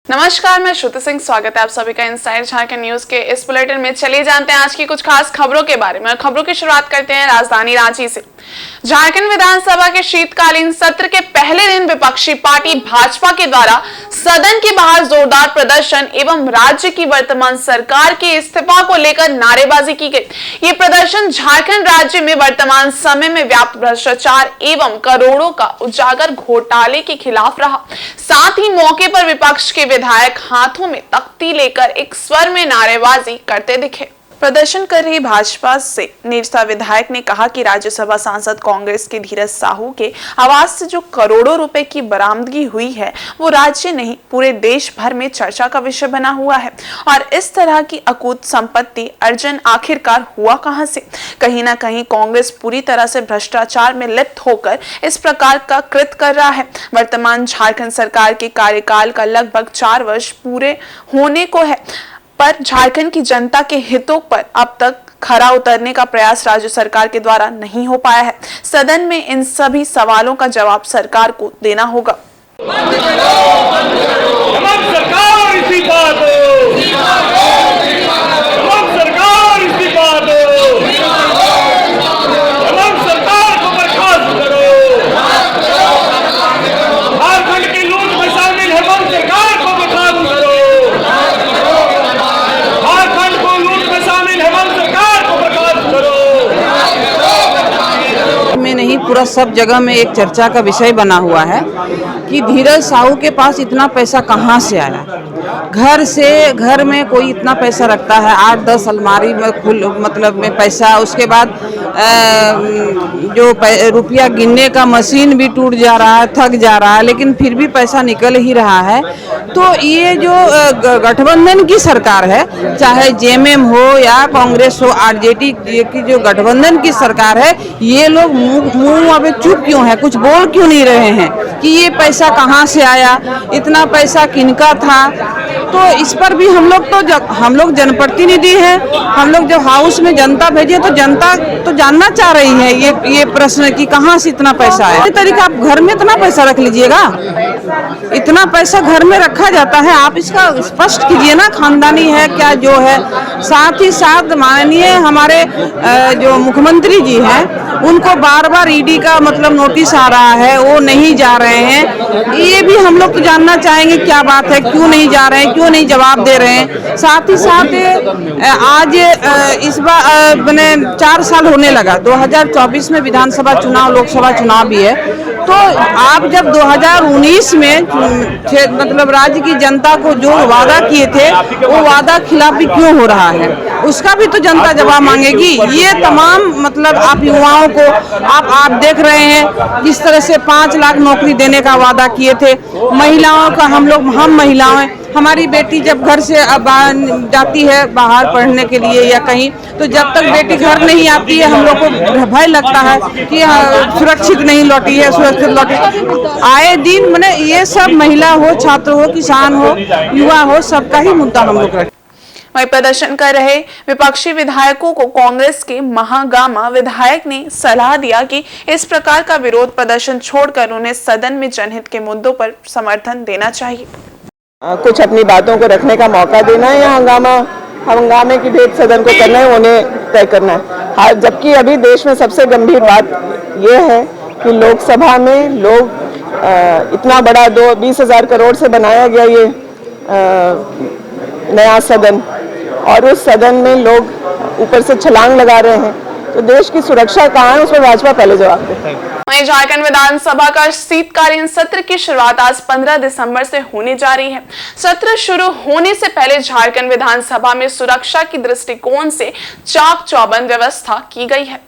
नमस्कार, मैं श्रुति सिंह। स्वागत है आप सभी का इनसाइड झारखंड न्यूज के इस बुलेटिन में। चलिए जानते हैं आज की कुछ खास खबरों के बारे में। खबरों की शुरुआत करते हैं राजधानी रांची से। झारखंड विधानसभा के शीतकालीन सत्र के पहले दिन विपक्षी पार्टी भाजपा के द्वारा सदन के बाहर जोरदार प्रदर्शन एवं राज्य की वर्तमान सरकार के इस्तीफा को लेकर नारेबाजी की गई। ये प्रदर्शन झारखंड राज्य में वर्तमान समय में व्याप्त भ्रष्टाचार एवं करोड़ों का उजागर घोटाले के खिलाफ रहा। साथ ही मौके पर विपक्ष के विधायक हाथों में तख्ती लेकर एक स्वर में नारेबाजी करते दिखे। प्रदर्शन कर रही भाजपा से नेता विधायक ने कहा कि राज्यसभा सांसद कांग्रेस के धीरज साहू के आवास से जो करोड़ों रुपए की बरामदगी हुई है वो राज्य नहीं पूरे देश भर में चर्चा का विषय बना हुआ है। और इस तरह की अकूत संपत्ति अर्जन आखिरकार हुआ कहां से? कहीं ना कहीं कांग्रेस पूरी तरह से भ्रष्टाचार में लिप्त होकर इस प्रकार का कृत्य कर रहा है। वर्तमान झारखंड सरकार के कार्यकाल का लगभग 4 वर्ष पूरे होने को है, पर झारखंड की जनता के हितों पर अब तक खरा उतरने का प्रयास राज्य सरकार के द्वारा नहीं हो पाया है। सदन में इन सभी सवालों का जवाब सरकार को देना होगा। नहीं, पूरा सब जगह में एक चर्चा का विषय बना हुआ है कि धीरज साहू के पास इतना पैसा कहाँ से आया। घर में कोई इतना पैसा रखता है, 8-10 अलमारी में में पैसा, उसके बाद जो रुपया गिनने का मशीन भी टूट जा रहा है, थक जा रहा है, लेकिन फिर भी पैसा निकल ही रहा है। तो ये जो गठबंधन की सरकार है, चाहे जेएमएम हो या कांग्रेस हो, आरजेडी की जो गठबंधन की सरकार है, ये लोग मुंह अबे चुप क्यों है, कुछ बोल क्यों नहीं रहे हैं कि ये पैसा कहाँ से आया, इतना पैसा किनका था। तो इस पर भी हम लोग जनप्रतिनिधि हैं, हम लोग जब हाउस में जनता भेजे तो जनता तो जानना चाह रही है ये प्रश्न कि कहाँ से इतना पैसा आया। इस तरीके आप घर में इतना पैसा रख लीजिएगा, इतना पैसा घर में रखा जाता है, आप इसका स्पष्ट कीजिए ना, खानदानी है क्या जो है। साथ ही साथ माननीय हमारे जो मुख्यमंत्री जी हैं, उनको बार ईडी का नोटिस आ रहा है, वो नहीं जा रहे हैं। ये भी हम लोग तो जानना चाहेंगे क्या बात है, क्यों नहीं जा रहे हैं, क्यों नहीं जवाब दे रहे हैं। साथ ही साथ आज इस बार 4 साल होने लगा, 2024 में विधानसभा चुनाव, लोकसभा चुनाव भी है। तो आप जब 2019 में राज्य की जनता को जो वादा किए थे, वो वादा खिलाफी क्यों हो रहा है, उसका भी तो जनता जवाब मांगेगी। ये तमाम आप युवाओं को आप देख रहे हैं किस तरह से 5 लाख नौकरी देने का वादा किए थे। महिलाओं का हम महिलाएं, हमारी बेटी जब घर से जाती है बाहर पढ़ने के लिए या कहीं, तो जब तक बेटी घर नहीं आती है हम लोग को भय लगता है कि सुरक्षित नहीं लौटी है, सुरक्षित लौटी। आए दिन ये सब महिला हो, छात्र हो, किसान हो, युवा हो, सबका ही मुद्दा हम लोग रखें। वहीं प्रदर्शन कर रहे विपक्षी विधायकों को कांग्रेस के महागामा विधायक ने सलाह दिया कि इस प्रकार का विरोध प्रदर्शन छोड़कर उन्हें सदन में जनहित के मुद्दों पर समर्थन देना चाहिए। कुछ अपनी बातों को रखने का मौका देना है या हंगामे की डेट सदन को करना है, उन्हें तय करना है। जबकि अभी देश में सबसे गंभीर बात यह है कि लोकसभा में लोग इतना बड़ा 20,000 करोड़ से बनाया गया ये नया सदन, और उस सदन में लोग ऊपर से छलांग लगा रहे हैं, तो देश की सुरक्षा कहाँ है, उस पर भाजपा पहले जवाब दे। वहीं झारखंड विधानसभा का शीतकालीन सत्र की शुरुआत आज 15 दिसंबर से होने जा रही है। सत्र शुरू होने से पहले झारखंड विधानसभा में सुरक्षा की दृष्टिकोण से चाक चौबंद व्यवस्था की गई है।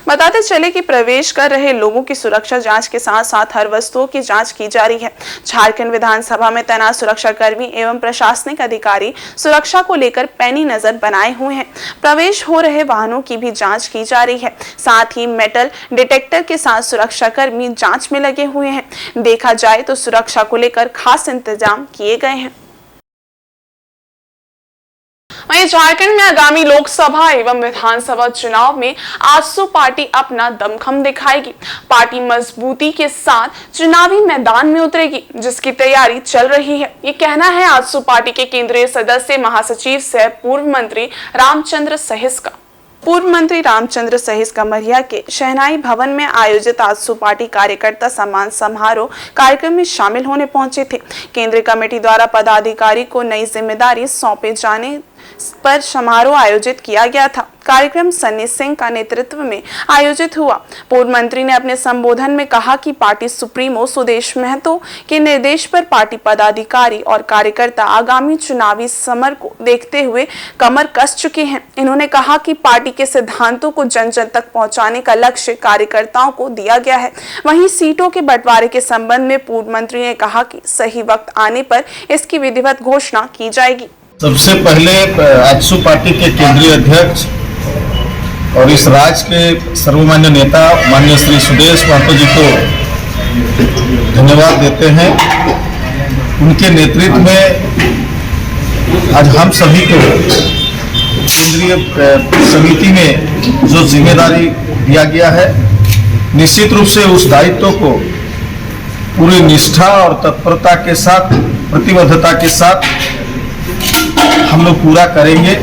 बताते चले कि प्रवेश कर रहे लोगों की सुरक्षा जांच के साथ साथ हर वस्तुओं की जांच की जा रही है। झारखंड विधानसभा में तैनात सुरक्षा कर्मी एवं प्रशासनिक अधिकारी सुरक्षा को लेकर पैनी नजर बनाए हुए हैं। प्रवेश हो रहे वाहनों की भी जांच की जा रही है। साथ ही मेटल डिटेक्टर के साथ सुरक्षा कर्मी जांच में लगे हुए हैं। देखा जाए तो सुरक्षा को लेकर खास इंतजाम किए गए हैं। वहीं झारखंड में आगामी लोकसभा एवं विधानसभा चुनाव में आजसू पार्टी अपना दमखम दिखाएगी। पार्टी मजबूती के साथ चुनावी मैदान में उतरेगी, जिसकी तैयारी चल रही है। ये कहना है आजसू पार्टी के केंद्रीय सदस्य महासचिव सह पूर्व मंत्री रामचंद्र सहिस का। पूर्व मंत्री रामचंद्र सहिस कमरिया के शहनाई भवन में आयोजित आजसू पार्टी कार्यकर्ता सम्मान समारोह कार्यक्रम में शामिल होने पहुंचे थे। केंद्रीय कमेटी द्वारा पदाधिकारी को नई जिम्मेदारी सौंपे जाने पर समारोह आयोजित किया गया था। कार्यक्रम सन्नी सिंह का नेतृत्व में आयोजित हुआ। पूर्व मंत्री ने अपने संबोधन में कहा कि पार्टी सुप्रीमो सुदेश महतो के निर्देश पर पार्टी पदाधिकारी और कार्यकर्ता आगामी चुनावी समर को देखते हुए कमर कस चुके हैं। इन्होंने कहा कि पार्टी के सिद्धांतों को जन जन तक पहुंचाने का लक्ष्य कार्यकर्ताओं को दिया गया है। वहीं सीटों के बंटवारे के संबंध में पूर्व मंत्री ने कहा कि सही वक्त आने पर इसकी विधिवत घोषणा की जाएगी। सबसे पहले आजसू पार्टी के केंद्रीय अध्यक्ष और इस राज्य के सर्वमान्य नेता माननीय श्री सुदेश महतो जी को धन्यवाद देते हैं। उनके नेतृत्व में आज हम सभी को केंद्रीय समिति में जो जिम्मेदारी दिया गया है, निश्चित रूप से उस दायित्व को पूरी निष्ठा और तत्परता के साथ, प्रतिबद्धता के साथ हम लोग पूरा करेंगे।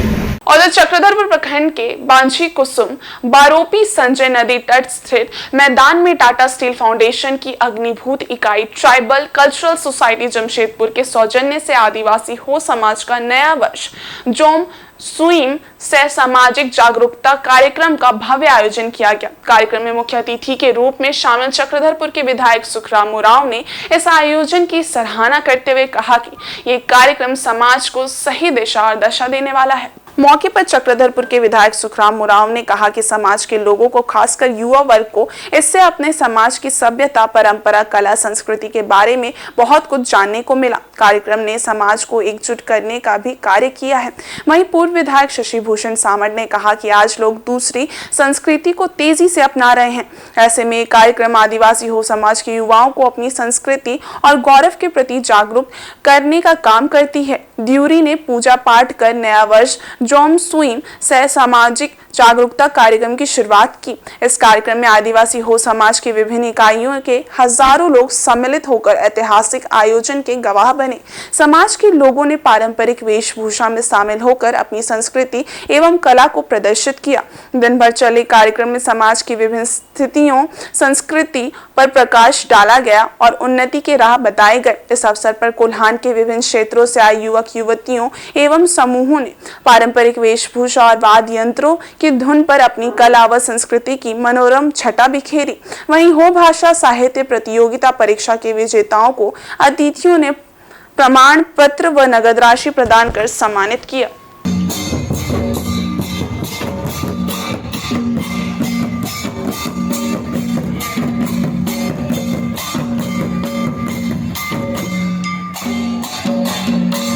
और चक्रधरपुर प्रखंड के बांझी कुसुम बारोपी संजय नदी तट स्थित मैदान में टाटा स्टील फाउंडेशन की अग्निभूत इकाई ट्राइबल कल्चरल सोसाइटी जमशेदपुर के सौजन्य से आदिवासी हो समाज का नया वर्ष जोम सुईम से सामाजिक जागरूकता कार्यक्रम का भव्य आयोजन किया गया। कार्यक्रम में मुख्य अतिथि के रूप में शामिल चक्रधरपुर के विधायक सुखराम उरांव ने इस आयोजन की सराहना करते हुए कहा कि ये कार्यक्रम समाज को सही दिशा और दशा देने वाला है। मौके पर चक्रधरपुर के विधायक सुखराम उरांव ने कहा कि समाज के लोगों को, खासकर युवा वर्ग को, इससे अपने समाज की सभ्यता, परंपरा, कला, संस्कृति के बारे में बहुत कुछ जानने को मिला। कार्यक्रम ने समाज को एकजुट करने का भी कार्य किया है। वहीं पूर्व विधायक शशि भूषण सामड़ ने कहा कि आज लोग दूसरी संस्कृति को तेजी से अपना रहे हैं। ऐसे में कार्यक्रम आदिवासी हो समाज के युवाओं को अपनी संस्कृति और गौरव के प्रति जागरूक करने का काम करती है। ड्यूरी ने पूजा पाठ कर नया वर्ष जोम सुईम सह सामाजिक जागरूकता कार्यक्रम की शुरुआत की। इस कार्यक्रम में आदिवासी हो समाज की विभिन्न इकाइयों के हजारों लोग सम्मिलित होकर ऐतिहासिक आयोजन के गवाह बने। समाज के लोगों ने पारंपरिक वेशभूषा में शामिल होकर अपनी संस्कृति एवं कला को प्रदर्शित किया। दिन भर चले कार्यक्रम में समाज की विभिन्न स्थितियों, संस्कृति पर प्रकाश डाला गया और उन्नति के राह बताए गए। इस अवसर पर कोल्हान के विभिन्न क्षेत्रों से आए युवक युवतियों एवं समूहों ने पारंपरिक वेशभूषा और वाद्य यंत्रों की धुन पर अपनी कला व संस्कृति की मनोरम छटा बिखेरी। वहीं हो भाषा साहित्य प्रतियोगिता परीक्षा के विजेताओं को अतिथियों ने प्रमाण पत्र व नगद राशि प्रदान कर सम्मानित किया।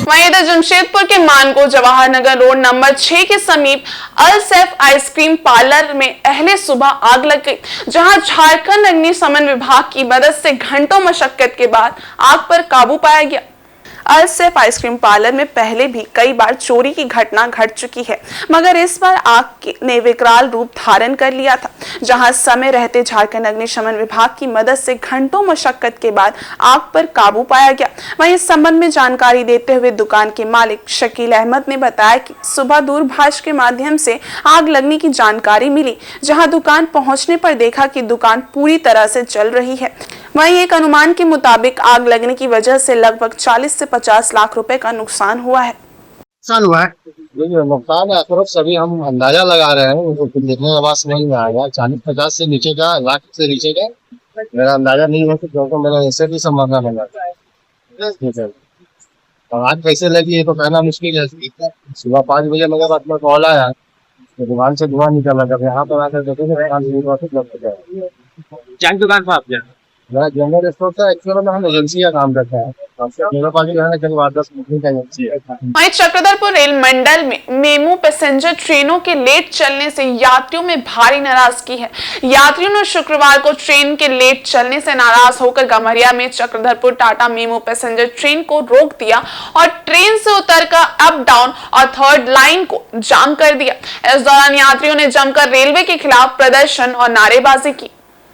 वहीं इधर जमशेदपुर के मानगो जवाहर नगर रोड नंबर 6 के समीप अल सैफ आइसक्रीम पार्लर में अहले सुबह आग लग गई, जहां झारखंड अग्निशमन विभाग की मदद से घंटों मशक्कत के बाद आग पर काबू पाया गया। अल सैफ आइसक्रीम पार्लर में पहले भी कई बार चोरी की घटना घट चुकी है, मगर इस बार आग ने विकराल रूप धारण कर लिया था, जहां समय रहते झारखंड अग्निशमन विभाग की मदद से घंटों मशक्कत के बाद आग पर काबू पाया गया। वहीं इस संबंध में जानकारी देते हुए दुकान के मालिक शकील अहमद ने बताया कि सुबह दूरभाष के माध्यम से आग लगने की जानकारी मिली, जहां दुकान पहुंचने पर देखा कि दुकान पूरी तरह से जल रही है। वहीं एक अनुमान के मुताबिक आग लगने की वजह से लगभग 40 से 50 लाख रुपए का नुकसान हुआ है। नुकसान है सिर्फ सभी हम अंदाजा लगा रहे हैं, देखने के बाद समझ में आएगा। 40-50 से नीचे का, लाख से नीचे का मेरा अंदाजा नहीं है, क्योंकि मेरा ऐसे भी संभालना लगा। और आग कैसे लगी है तो कहना मुश्किल है। सुबह 5 बजे मेरे पास में कॉल आया, तो दुकान से धुआं निकला। जब यहाँ पर आकर देखेंगे क्या दुकान पर आप मेरा जनरल स्टोर था। एक्चुअली में हम एजेंसी का काम करते हैं, मेरे पास करीब 8-10 मिनट का एजेंसी है। वहीं चक्रधरपुर रेल मंडल में मेमू पैसेंजर ट्रेनों के लेट चलने से यात्रियों में भारी नाराजगी है। यात्रियों ने शुक्रवार को ट्रेन के लेट चलने से नाराज होकर गम्हरिया में Chakradharpur Tata MEMU passenger train को रोक दिया और ट्रेन से उतरकर अप डाउन और थर्ड लाइन को जाम कर दिया। इस दौरान यात्रियों ने जमकर रेलवे के खिलाफ प्रदर्शन और नारेबाजी की।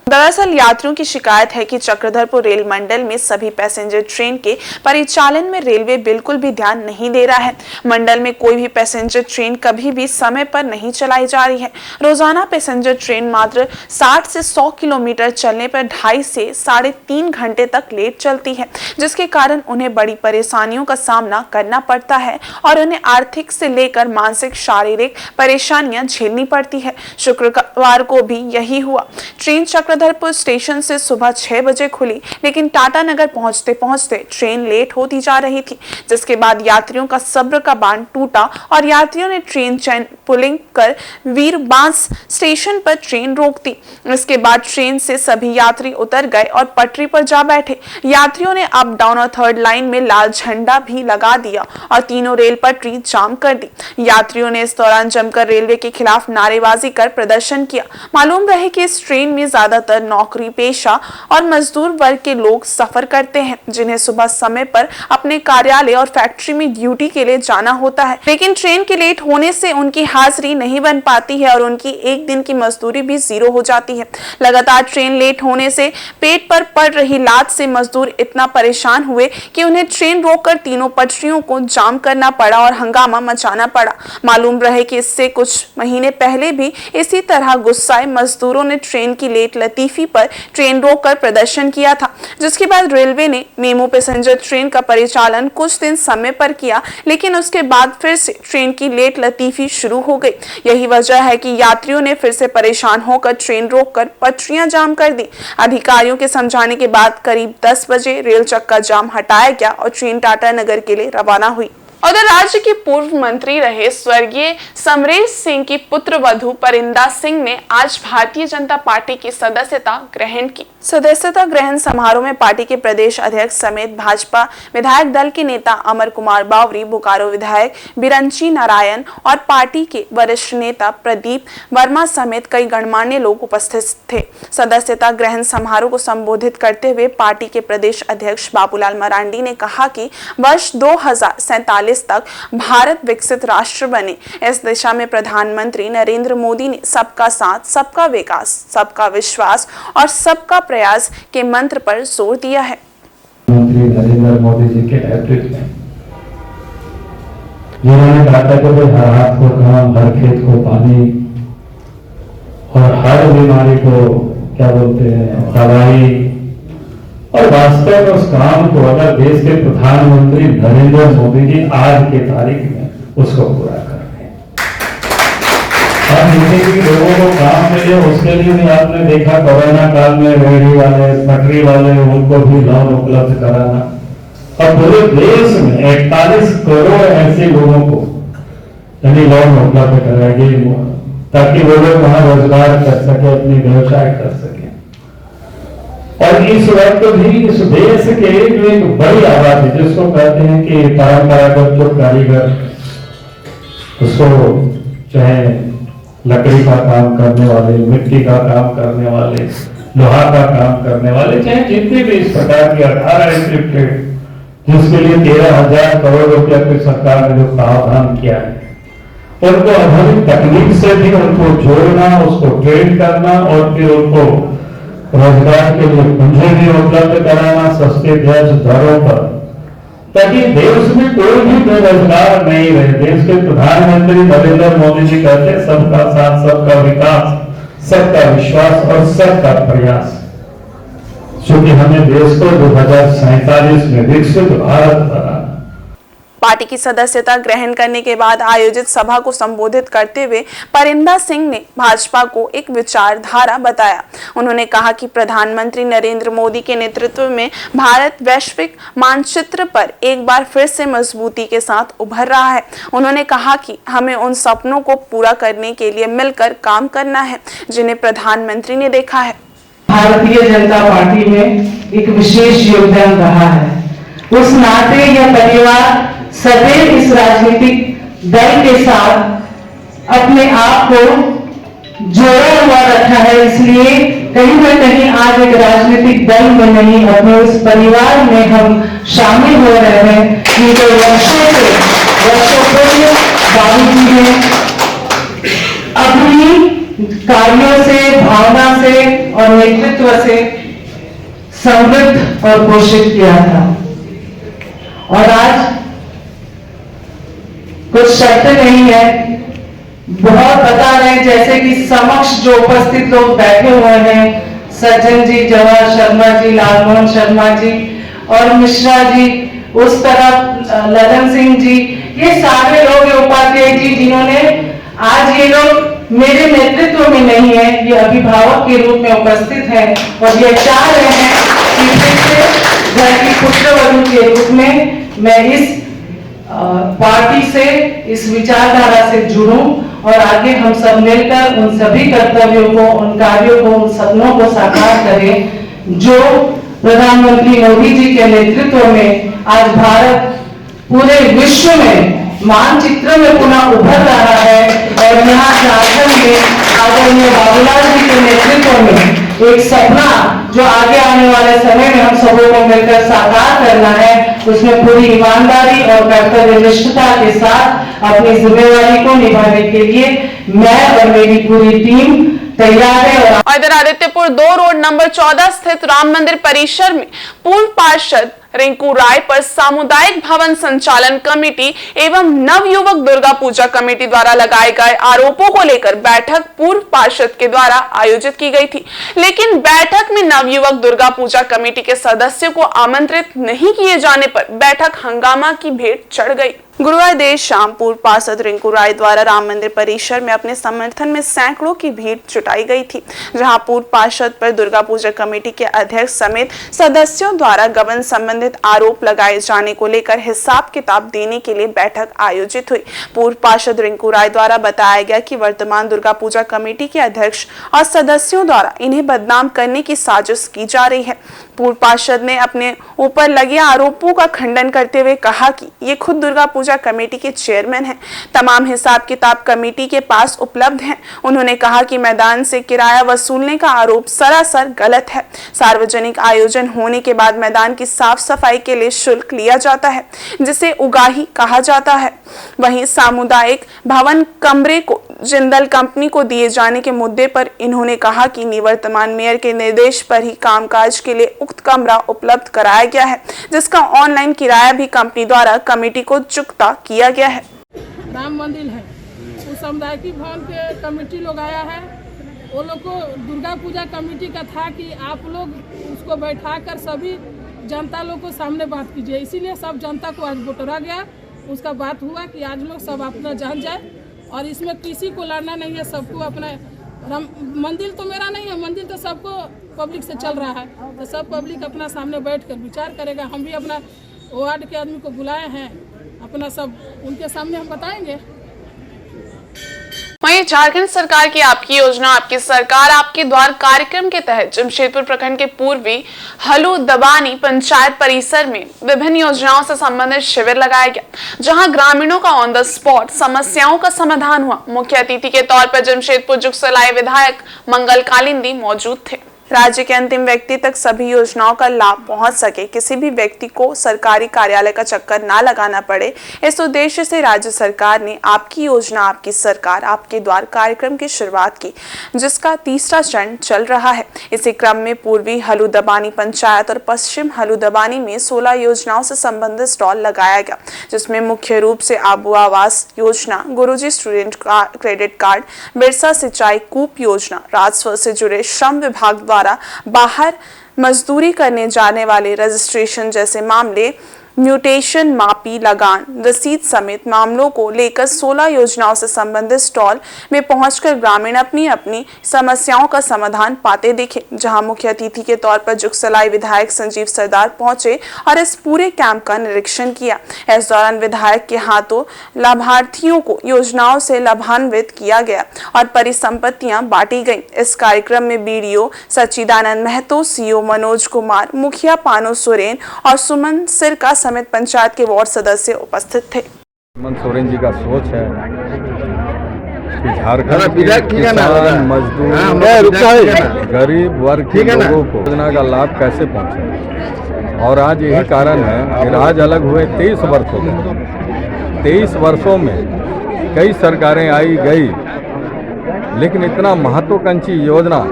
दरअसल यात्रियों की शिकायत है कि चक्रधरपुर रेल मंडल में सभी पैसेंजर ट्रेन के परिचालन में रेलवे बिल्कुल भी ध्यान नहीं दे रहा है। मंडल में कोई भी पैसेंजर ट्रेन कभी भी समय पर नहीं चलाई जा रही है। रोजाना पैसेंजर ट्रेन मात्र 60 से 100 किलोमीटर चलने पर 2.5 से 3.5 घंटे तक लेट चलती है, जिसके कारण उन्हें बड़ी परेशानियों का सामना करना पड़ता है और उन्हें आर्थिक से लेकर मानसिक शारीरिक परेशानियां झेलनी पड़ती है। शुक्रवार को भी यही हुआ। ट्रेन चक्रधरपुर स्टेशन से सुबह 6 बजे खुली, लेकिन टाटा नगर पहुंचते पहुंचते ट्रेन लेट होती जा रही थी, जिसके बाद यात्रियों का सब्र का बांध टूटा और यात्रियों ने ट्रेन चैन पुलिंग कर वीरबांस स्टेशन पर ट्रेन रोक दी। इसके बाद ट्रेन से सभी यात्री उतर गए और पटरी पर जा बैठे। यात्रियों ने अप डाउन और थर्ड लाइन में लाल झंडा भी लगा दिया और तीनों रेल पटरी जाम कर दी। यात्रियों ने इस दौरान जमकर रेलवे के खिलाफ नारेबाजी कर प्रदर्शन किया। मालूम रहे कि इस ट्रेन में ज्यादातर नौकरी पेशा और मजदूर वर्ग के लोग सफर करते हैं, जिन्हें सुबह समय पर अपने कार्यालय और फैक्ट्री में ड्यूटी के लिए जाना होता है, लेकिन ट्रेन के लेट होने से उनकी हाजिरी नहीं बन पाती है और उनकी एक दिन की मजदूरी भी जीरो हो जाती है। लगातार ट्रेन लेट होने से पेट पर पड़ रही लात से मजदूर इतना परेशान हुए कि उन्हें ट्रेन रोककर तीनों पटरियों को जाम करना पड़ा और हंगामा मचाना पड़ा। मालूम रहे कि इससे कुछ महीने पहले भी इसी तरह गुस्साए मजदूरों ने ट्रेन की लेट लतीफी पर ट्रेन रोककर प्रदर्शन किया था, जिसके बाद रेलवे ने मेमू पैसेंजर ट्रेन का परिचालन कुछ दिन समय पर किया, लेकिन उसके बाद फिर से ट्रेन की लेट लतीफी शुरू हो गई। यही वजह है कि यात्रियों ने फिर से परेशान होकर ट्रेन रोककर पटरियां जाम कर दी। अधिकारियों के समझाने के बाद करीब 10 बजे रेल चक्का जाम हटाया गया और ट्रेन टाटा नगर के लिए रवाना हुई। उधर राज्य के पूर्व मंत्री रहे स्वर्गीय समरेश सिंह की पुत्र वधू परिंदा सिंह ने आज भारतीय जनता पार्टी की सदस्यता ग्रहण की। सदस्यता ग्रहण समारोह में पार्टी के प्रदेश अध्यक्ष समेत भाजपा विधायक दल के नेता अमर कुमार बावरी, बोकारो विधायक बिरंची नारायण और पार्टी के वरिष्ठ नेता प्रदीप वर्मा समेत कई गणमान्य लोग उपस्थित थे। सदस्यता ग्रहण समारोह को संबोधित करते हुए पार्टी के प्रदेश अध्यक्ष बाबूलाल मरांडी ने कहा कि वर्ष 2047 तक भारत विकसित राष्ट्र बने, इस दिशा में प्रधानमंत्री नरेंद्र मोदी ने सबका साथ, सबका विकास, सबका विश्वास और सबका प्रयास के मंत्र पर जोर दिया है। मंत्री नरेंद्र मोदी जी के नेतृत्व में जिन्होंने कहा था कि हर हाथ को काम, हर खेत को पानी और हर बीमारी को क्या बोलते हैं दवाई, और वास्तव में उस काम को अगर देश के प्रधानमंत्री नरेंद्र मोदी जी आज के तारीख में उसको पूरा कर रहे हैं और जितने लोगों को काम मिले उसके लिए भी आपने देखा कोरोना काल में रेहड़ी वाले, पटरी वाले, उनको भी लोन उपलब्ध कराना और पूरे देश में 41 करोड़ ऐसे लोगों को यानी लोन उपलब्ध कराएगी ताकि वो लोग वहां रोजगार कर सके, अपनी व्यवसाय कर सके। और इस वक्त भी इस देश के जो एक बड़ी आबादी जिसको कहते हैं कि परंपरागत जो कारीगर, उसको चाहे लकड़ी का काम करने वाले, मिट्टी का काम करने वाले, लोहा का काम करने वाले, चाहे जितने भी इस प्रकार की 18 ऐसे ट्रेड जिसके लिए 13,000 करोड़ रुपया की सरकार ने जो प्रावधान किया है, उनको आधुनिक तकनीक से भी उनको जोड़ना, उसको ट्रेन करना और फिर उनको रोजगार के लिए पूंजी भी उपलब्ध कराना सस्ते ब्याज दरों पर, ताकि देश में कोई भी बेरोजगार नहीं रहे। देश के प्रधानमंत्री नरेंद्र मोदी जी कहते हैं सबका साथ, सबका विकास, सबका विश्वास और सबका प्रयास, क्योंकि हमें देश को 2047 में विकसित भारत बनाना। पार्टी की सदस्यता ग्रहण करने के बाद आयोजित सभा को संबोधित करते हुए परिंदा सिंह ने भाजपा को एक विचारधारा बताया। उन्होंने कहा कि प्रधानमंत्री नरेंद्र मोदी के नेतृत्व में भारत वैश्विक मानचित्र पर एक बार फिर से मजबूती के साथ उभर रहा है। उन्होंने कहा कि हमें उन सपनों को पूरा करने के लिए मिलकर काम करना है जिन्हें प्रधानमंत्री ने देखा है। भारतीय जनता पार्टी में एक विशेष योगदान रहा है उस नाते यह परिवार सदैव इस राजनीतिक दल के साथ अपने आप को जोड़ा हुआ रखा है। इसलिए कहीं न कहीं आज एक राजनीतिक दल में नहीं, अपने उस परिवार में हम शामिल हो रहे हैं कि जो वर्षों पूर्व बाबूजी ने अपनी कार्यों से, भावना से और नेतृत्व से समृद्ध और पोषित किया था। और आज कुछ शर्त नहीं है, बहुत बता रहे, जैसे कि समक्ष जो उपस्थित लोग बैठे हुए हैं, सज्जन जी, जवाहर शर्मा जी, लालमोहन शर्मा जी और मिश्रा जी, उस तरफ ललन सिंह जी, ये सारे लोग, उपाध्याय जी, जिन्होंने आज ये लोग मेरे नेतृत्व में नहीं है, ये अभिभावक के रूप में उपस्थित हैं और ये चाह रहे हैं कि फिर से घर की पुत्रवधू के रूप में मैं इस पार्टी से, इस विचारधारा से जुड़ूं और आगे हम सब मिलकर उन सभी कर्तव्यों को, उन कार्यों को, उन सपनों को साकार करें जो प्रधानमंत्री मोदी जी के नेतृत्व में आज भारत पूरे विश्व में मानचित्र में पुनः उभर रहा है। और यहाँ झारखंड में आदरणीय बाबूलाल जी के नेतृत्व में एक सपना जो आगे आने वाले समय में हम सबों को मिलकर साकार करना है, उसमें पूरी ईमानदारी और कर्तव्यनिष्ठता के साथ अपनी जिम्मेदारी को निभाने के लिए मैं और मेरी पूरी टीम तैयार है। और इधर आदित्यपुर 2 रोड नंबर 14 स्थित राम मंदिर परिसर में पूर्व पार्षद रिंकू राय पर सामुदायिक भवन संचालन कमेटी एवं नवयुवक दुर्गा पूजा कमेटी द्वारा लगाए गए आरोपों को लेकर बैठक पूर्व पार्षद के द्वारा आयोजित की गई थी। लेकिन बैठक में नवयुवक दुर्गा पूजा कमेटी के सदस्यों को आमंत्रित नहीं किए जाने पर बैठक हंगामा की भेंट चढ़ गई। गुरुवार देर शाम पूर्व पार्षद रिंकू राय द्वारा राम मंदिर परिसर में अपने समर्थन में सैकड़ों की भीड़ जुटाई गई थी, जहां पूर्व पार्षद पर दुर्गा पूजा कमेटी के अध्यक्ष समेत सदस्यों द्वारा गबन संबंधित आरोप लगाए जाने को लेकर हिसाब किताब देने के लिए बैठक आयोजित हुई। पूर्व पार्षद रिंकू राय द्वारा बताया गया कि वर्तमान दुर्गा पूजा कमेटी के अध्यक्ष और सदस्यों द्वारा इन्हें बदनाम करने की साजिश की जा रही है। पूर्व पार्षद ने अपने ऊपर लगे आरोपों का खंडन करते हुए कहा कि ये खुद दुर्गा पूजा कमेटी के चेयरमैन हैं, तमाम हिसाब किताब कमेटी के पास उपलब्ध हैं। उन्होंने कहा कि मैदान से किराया वसूलने का आरोप सरासर गलत है। सार्वजनिक आयोजन होने के बाद मैदान की साफ सफाई के लिए शुल्क लिया जाता है, जिसे उगाही कहा जाता है। वहीं सामुदायिक भवन कमरे को जिंदल कंपनी को दिए जाने के मुद्दे पर इन्होंने कहा कि निवर्तमान मेयर के निर्देश पर ही कामकाज के लिए उक्त कमरा उपलब्ध कराया गया है, जिसका ऑनलाइन किराया भी कंपनी द्वारा कमेटी को चुकता किया गया है। राम मंदिर है, उस सामुदायिक भवन के कमेटी लोग आया है, वो लोग को दुर्गा पूजा कमेटी का था कि आप लोग उसको बैठाकर सभी जनता लोग को सामने बात कीजिए, इसीलिए सब जनता को आज बटोरा गया। उसका बात हुआ कि आज लोग सब अपना जान जाए और इसमें किसी को लड़ना नहीं है, सबको अपना मंदिर तो मेरा नहीं है, मंदिर तो सबको पब्लिक से चल रहा है, तो सब पब्लिक अपना सामने बैठकर विचार करेगा। हम भी अपना वार्ड के आदमी को बुलाए हैं, अपना सब उनके सामने हम बताएंगे। वहीं झारखंड सरकार की आपकी योजना आपकी सरकार आपके द्वार कार्यक्रम के तहत जमशेदपुर प्रखंड के पूर्वी हलू दबानी पंचायत परिसर में विभिन्न योजनाओं से संबंधित शिविर लगाया गया, जहां ग्रामीणों का ऑन द स्पॉट समस्याओं का समाधान हुआ। मुख्य अतिथि के तौर पर जमशेदपुर जुगसलाई विधायक मंगल कालिंदी मौजूद थे। राज्य के अंतिम व्यक्ति तक सभी योजनाओं का लाभ पहुंच सके, किसी भी व्यक्ति को सरकारी कार्यालय का चक्कर ना लगाना पड़े, इस उद्देश्य से राज्य सरकार ने आपकी योजना आपकी सरकार आपके द्वार कार्यक्रम की शुरुआत की, जिसका तीसरा चरण चल रहा है। इसी क्रम में पूर्वी हलू दबानी पंचायत और पश्चिम हलू दबानी में 16 योजनाओं से संबंधित स्टॉल लगाया गया, जिसमें मुख्य रूप से आबू आवास योजना, गुरुजी स्टूडेंट क्रेडिट कार्ड, बिरसा सिंचाई कूप योजना, राजस्व से जुड़े श्रम विभाग द्वारा बाहर मजदूरी करने जाने वाले रजिस्ट्रेशन जैसे मामले, म्यूटेशन, मापी, लगान, रसीद समेत मामलों को लेकर 16 योजनाओं से संबंधित स्टॉल में पहुंचकर ग्रामीण अपनी अपनी समस्याओं का समाधान पाते दिखे, जहां मुख्य अतिथि के तौर पर जुगसलाई विधायक संजीव सरदार पहुंचे और इस पूरे कैंप का निरीक्षण किया। इस दौरान विधायक के हाथों लाभार्थियों को योजनाओं से लाभान्वित किया गया और परिसंपत्तियां बांटी गईं। इस कार्यक्रम में बीडीओ सच्चिदानंद महतो, सीओ मनोज कुमार, मुखिया पानो सोरेन और सुमन सिरका समेत पंचायत के वार्ड सदस्य उपस्थित थे। हेमंत सोरेन जी का सोच है कि झारखंड के किसान, मजदूर, गरीब वर्ग के लोगों को योजना का लाभ कैसे पहुंचे, और आज यही कारण है कि राज्य अलग हुए 23 वर्ष हो गए। 23 वर्षों में कई सरकारें आई गई, लेकिन इतना महत्वाकांक्षी योजना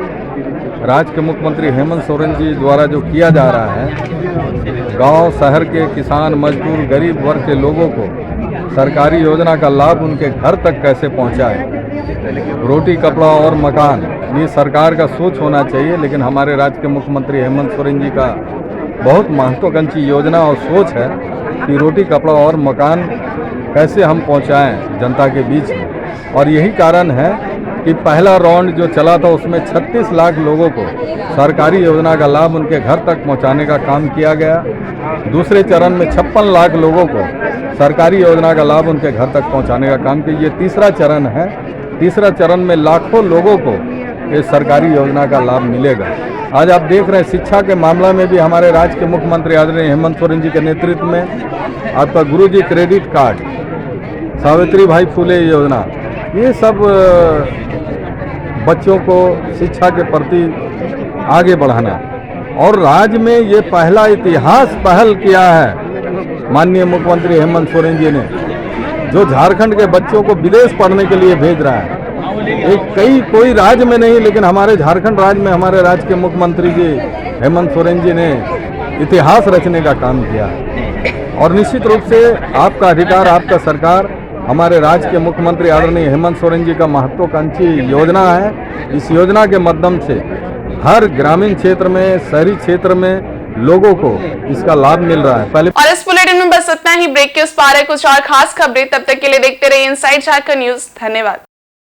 राज्य के मुख्यमंत्री हेमंत सोरेन जी द्वारा जो किया जा रहा है, गांव शहर के किसान, मजदूर, गरीब वर्ग के लोगों को सरकारी योजना का लाभ उनके घर तक कैसे पहुंचाए। रोटी, कपड़ा और मकान, ये सरकार का सोच होना चाहिए, लेकिन हमारे राज्य के मुख्यमंत्री हेमंत सोरेन जी का बहुत महत्वाकांक्षी योजना और सोच है कि रोटी, कपड़ा और मकान कैसे हम पहुंचाएं जनता के बीच में। और यही कारण है कि पहला राउंड जो चला था उसमें 36 लाख लोगों को सरकारी योजना का लाभ उनके घर तक पहुंचाने का काम किया गया। दूसरे चरण में 56 लाख लोगों को सरकारी योजना का लाभ उनके घर तक पहुंचाने का काम किया। ये तीसरा चरण है। तीसरा चरण में लाखों लोगों को इस सरकारी योजना का लाभ मिलेगा। आज आप देख रहे हैं शिक्षा के मामला में भी हमारे राज्य के मुख्यमंत्री आदरणीय हेमंत सोरेन जी के नेतृत्व में आपका गुरुजी क्रेडिट कार्ड, सावित्री भाई फुले योजना, ये सब बच्चों को शिक्षा के प्रति आगे बढ़ाना, और राज्य में ये पहला इतिहास पहल किया है माननीय मुख्यमंत्री हेमंत सोरेन जी ने, जो झारखंड के बच्चों को विदेश पढ़ने के लिए भेज रहा है। कोई राज्य में नहीं, लेकिन हमारे झारखंड राज्य में हमारे राज्य के मुख्यमंत्री जी हेमंत सोरेन जी ने इतिहास रचने का काम किया है। और निश्चित रूप से आपका अधिकार, आपका सरकार, हमारे राज्य के मुख्यमंत्री आदरणीय हेमंत सोरेन जी का महत्वाकांक्षी योजना है। इस योजना के माध्यम से हर ग्रामीण क्षेत्र में, शहरी क्षेत्र में लोगों को इसका लाभ मिल रहा है। पहले और इस बुलेटिन में बस इतना ही। ब्रेक के उस पार है कुछ और खास खबरें, तब तक के लिए देखते रहिए इनसाइड झारखंड न्यूज। धन्यवाद।